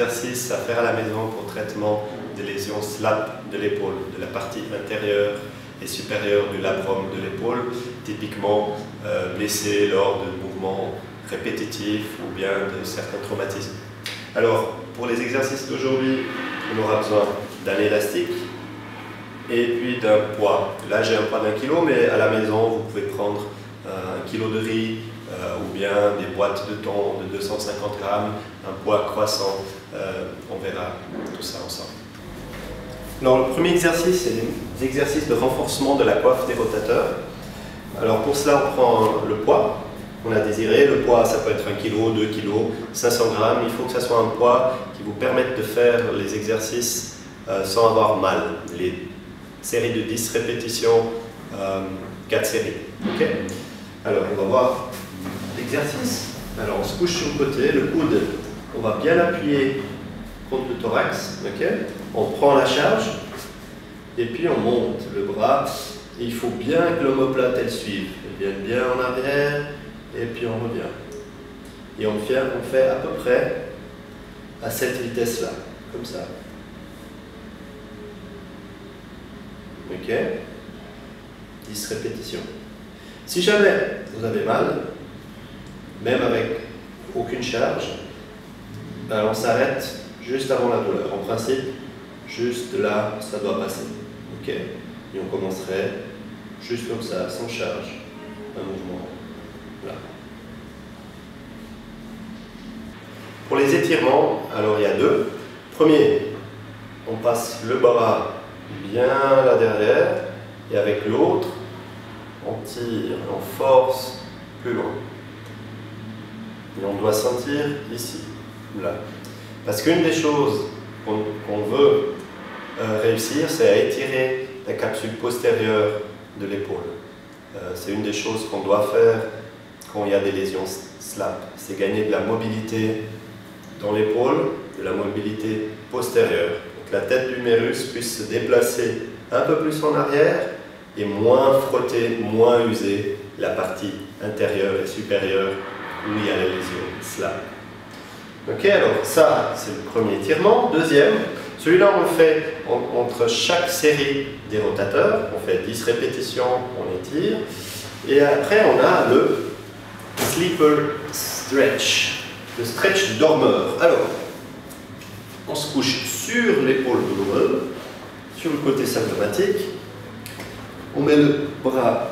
exercices à faire à la maison pour traitement des lésions SLAP de l'épaule, de la partie intérieure et supérieure du labrum de l'épaule, typiquement blessé lors de mouvements répétitifs ou bien de certains traumatismes. Alors, pour les exercices d'aujourd'hui, on aura besoin d'un élastique et puis d'un poids. Là, j'ai un poids d'1 kg, mais à la maison, vous pouvez prendre 1 kg de riz ou bien des boîtes de thon de 250 grammes, un poids croissant. On verra tout ça ensemble. Alors, le premier exercice, c'est des exercices de renforcement de la coiffe des rotateurs. Alors, pour cela, on prend le poids qu'on a désiré. Le poids, ça peut être 1 kg, 2 kg, 500 grammes. Il faut que ce soit un poids qui vous permette de faire les exercices sans avoir mal. Les séries de 10 répétitions, 4 séries. Okay. Alors, on va voir l'exercice. Alors, on se couche sur le côté, le coude, on va bien l'appuyer contre le thorax. Okay. On prend la charge et puis on monte le bras. Et il faut bien que l'omoplate elle suive. Elle vienne bien en arrière et puis on revient. Et on fait à peu près à cette vitesse-là, comme ça. Ok, 10 répétitions. Si jamais vous avez mal, même avec aucune charge, ben on s'arrête juste avant la douleur. En principe, juste là, ça doit passer. Ok, et on commencerait juste comme ça, sans charge, un mouvement là. Pour les étirements, alors il y a deux. Premier, on passe le bras bien là derrière, et avec l'autre, on tire, on force plus loin. Et on doit sentir ici, là. Parce qu'une des choses qu'on veut réussir, c'est à étirer la capsule postérieure de l'épaule. C'est une des choses qu'on doit faire quand il y a des lésions SLAP. C'est gagner de la mobilité dans l'épaule, de la mobilité postérieure. Que la tête du l'humérus puisse se déplacer un peu plus en arrière et moins frotter, moins user la partie intérieure et supérieure où il y a les lésions SLAP. Ok, alors ça c'est le premier étirement. Deuxième, celui-là on le fait entre chaque série des rotateurs. On fait 10 répétitions, on étire. Et après on a le sleeper stretch, le stretch dormeur. Alors, on se couche sur l'épaule douloureuse, sur le côté symptomatique. On met le bras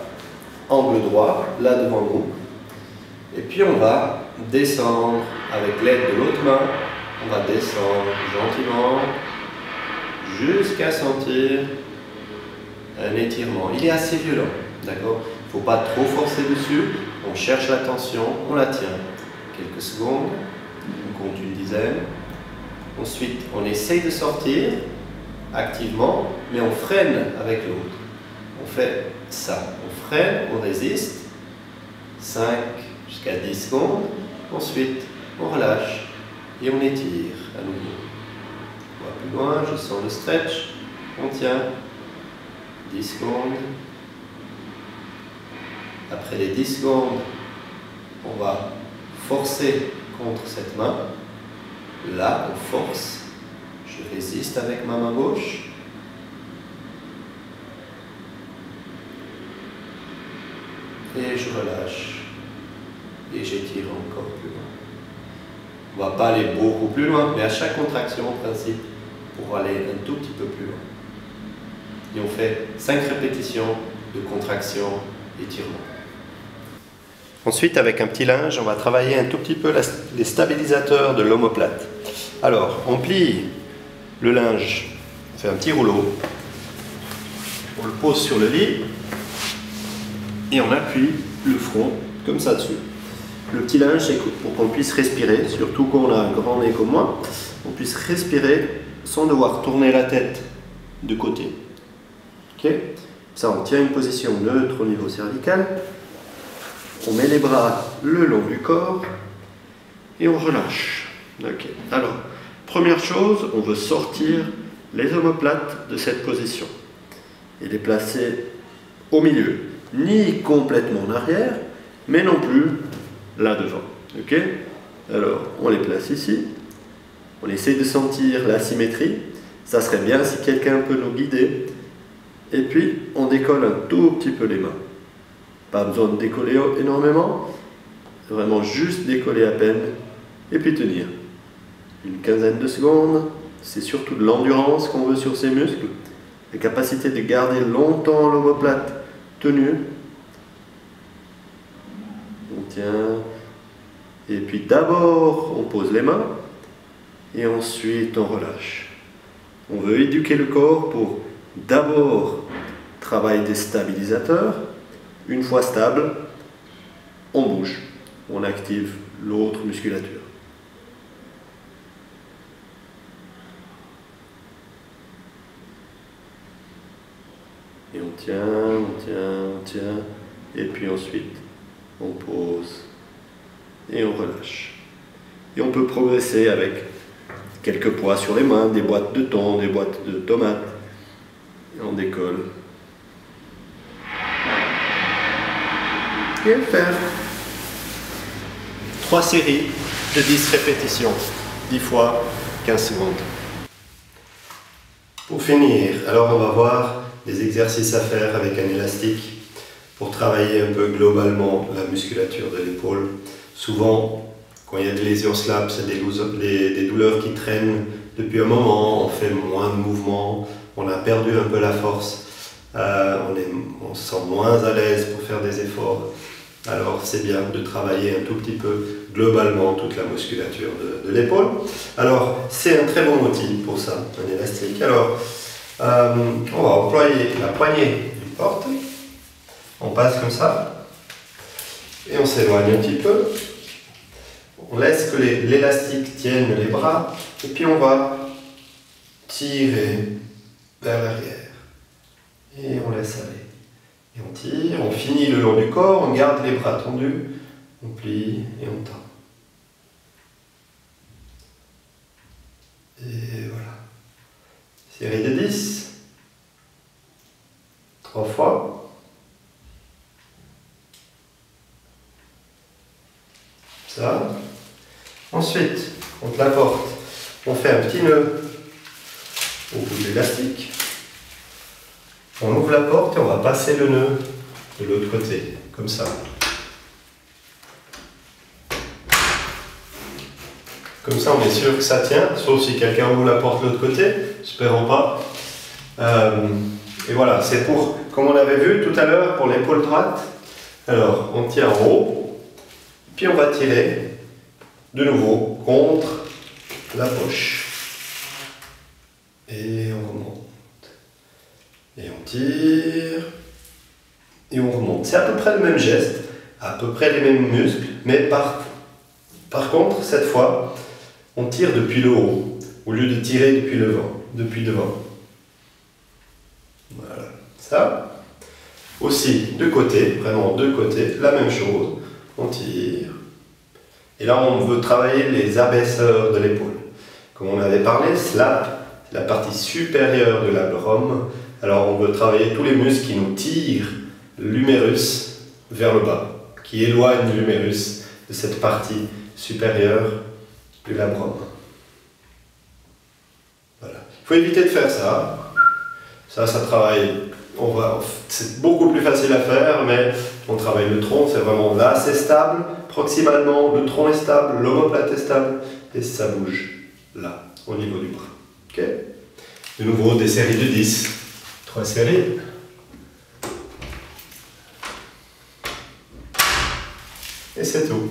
angle droit, là devant nous. Et puis on va descendre avec l'aide de l'autre main. On va descendre gentiment jusqu'à sentir un étirement. Il est assez violent, d'accord? Il ne faut pas trop forcer dessus. On cherche la tension, on la tient. Quelques secondes, on compte une dizaine. Ensuite, on essaye de sortir activement, mais on freine avec l'autre. On fait ça. On freine, on résiste. 5 jusqu'à 10 secondes. Ensuite, on relâche et on étire à nouveau. On va plus loin, je sens le stretch. On tient. 10 secondes. Après les 10 secondes, on va forcer contre cette main. Là, on force. Je résiste avec ma main gauche. Et je relâche. Et j'étire encore plus loin. On ne va pas aller beaucoup plus loin, mais à chaque contraction, en principe, pour aller un tout petit peu plus loin. Et on fait 5 répétitions de contraction, étirement. Ensuite, avec un petit linge, on va travailler un tout petit peu les stabilisateurs de l'omoplate. Alors, on plie le linge, on fait un petit rouleau, on le pose sur le lit et on appuie le front comme ça dessus. Le petit linge, c'est pour qu'on puisse respirer, surtout quand on a un grand nez comme moi, on puisse respirer sans devoir tourner la tête de côté. Ok ? Ça, on tient une position neutre au niveau cervical. On met les bras le long du corps et on relâche. Okay. Alors, première chose, on veut sortir les omoplates de cette position et les placer au milieu. Ni complètement en arrière, mais non plus là devant. Okay. Alors, on les place ici On essaie de sentir la symétrie. Ça serait bien si quelqu'un peut nous guider. Et puis, on décolle un tout petit peu les mains. Pas besoin de décoller énormément. Vraiment juste décoller à peine. Et puis tenir. Une quinzaine de secondes. C'est surtout de l'endurance qu'on veut sur ces muscles. La capacité de garder longtemps l'omoplate tenue. On tient. Et puis d'abord, on pose les mains. Et ensuite, on relâche. On veut éduquer le corps pour d'abord travailler des stabilisateurs. Une fois stable, on bouge. On active l'autre musculature. Et on tient, on tient, on tient. Et puis ensuite, on pose et on relâche. Et on peut progresser avec quelques poids sur les mains, des boîtes de thon, des boîtes de tomates. Et on décolle. Et faire 3 séries de 10 répétitions, 10 fois 15 secondes. Pour finir, alors on va voir des exercices à faire avec un élastique pour travailler un peu globalement la musculature de l'épaule. Souvent, quand il y a des lésions SLAP, c'est des douleurs qui traînent depuis un moment, on fait moins de mouvements, on a perdu un peu la force, on se sent moins à l'aise pour faire des efforts. Alors c'est bien de travailler un tout petit peu globalement toute la musculature de l'épaule. Alors c'est un très bon outil pour ça, un élastique. Alors on va employer la poignée d'une porte. On passe comme ça et on s'éloigne un petit peu. On laisse que l'élastique tienne les bras et puis on va tirer vers l'arrière. Et on laisse aller. Et on tire, on finit le long du corps, on garde les bras tendus, on plie et on tend. Et voilà. Série de 10. 3 fois. Ça. Ensuite, on la porte. On fait un petit nœud au bout de l'élastique. On ouvre la porte et on va passer le nœud de l'autre côté, comme ça. Comme ça, on est sûr que ça tient, sauf si quelqu'un ouvre la porte de l'autre côté, espérons pas. Et voilà, c'est pour, comme on avait vu tout à l'heure, pour l'épaule droite. Alors, on tient en haut, puis on va tirer de nouveau contre la poche. Et on remonte. Et on tire, et on remonte. C'est à peu près le même geste, à peu près les mêmes muscles, mais par contre, cette fois, on tire depuis le haut, au lieu de tirer depuis devant. Voilà, ça. Aussi, de côté, vraiment de côté, la même chose. On tire. Et là, on veut travailler les abaisseurs de l'épaule. Comme on avait parlé, SLAP, c'est la partie supérieure de l'abdomen. Alors on veut travailler tous les muscles qui nous tirent l'humérus vers le bas, qui éloignent l'humérus de cette partie supérieure de l'abdomen. Voilà. Il faut éviter de faire ça. Ça travaille. C'est beaucoup plus facile à faire, mais on travaille le tronc, c'est vraiment là, c'est stable, proximalement, le tronc est stable, l'omoplate est stable, et ça bouge là, au niveau du bras. Ok ? De nouveau, des séries de 10. 3 séries. Et c'est tout.